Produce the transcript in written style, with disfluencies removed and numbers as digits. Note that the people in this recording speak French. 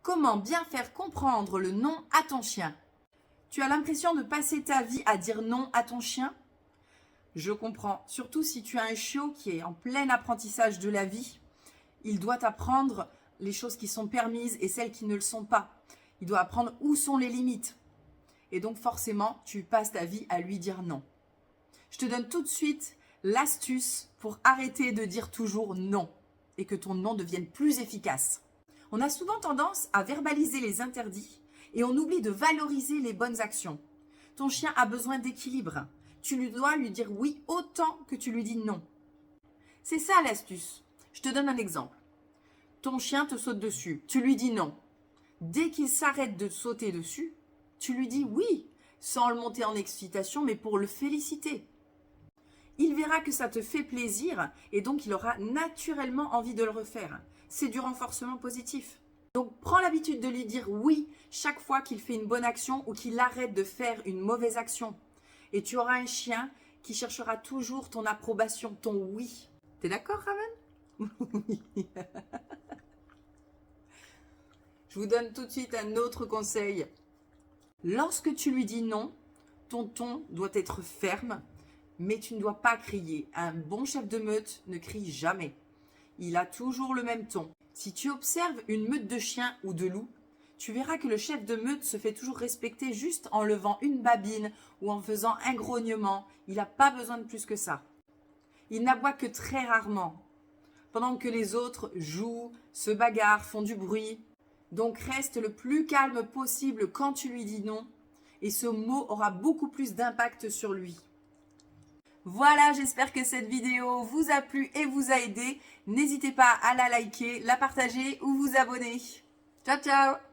Comment bien faire comprendre le non à ton chien? Tu as l'impression de passer ta vie à dire non à ton chien? Je comprends, surtout si tu as un chiot qui est en plein apprentissage de la vie. Il doit apprendre les choses qui sont permises et celles qui ne le sont pas. Il doit apprendre où sont les limites. Et donc forcément, tu passes ta vie à lui dire non. Je te donne tout de suite l'astuce pour arrêter de dire toujours non et que ton non devienne plus efficace. On a souvent tendance à verbaliser les interdits et on oublie de valoriser les bonnes actions. Ton chien a besoin d'équilibre. Tu lui dois lui dire oui autant que tu lui dis non. C'est ça l'astuce. Je te donne un exemple. Ton chien te saute dessus. Tu lui dis non. Dès qu'il s'arrête de sauter dessus, tu lui dis oui, sans le monter en excitation, mais pour le féliciter. Il verra que ça te fait plaisir et donc il aura naturellement envie de le refaire. C'est du renforcement positif. Donc prends l'habitude de lui dire oui chaque fois qu'il fait une bonne action ou qu'il arrête de faire une mauvaise action. Et tu auras un chien qui cherchera toujours ton approbation, ton oui. T'es d'accord, Raven? Je vous donne tout de suite un autre conseil. Lorsque tu lui dis non, ton ton doit être ferme, mais tu ne dois pas crier. Un bon chef de meute ne crie jamais. Il a toujours le même ton. Si tu observes une meute de chiens ou de loups, tu verras que le chef de meute se fait toujours respecter juste en levant une babine ou en faisant un grognement. Il n'a pas besoin de plus que ça. Il n'aboie que très rarement, pendant que les autres jouent, se bagarrent, font du bruit. Donc reste le plus calme possible quand tu lui dis non, et ce mot aura beaucoup plus d'impact sur lui. Voilà, j'espère que cette vidéo vous a plu et vous a aidé. N'hésitez pas à la liker, la partager ou vous abonner. Ciao, ciao!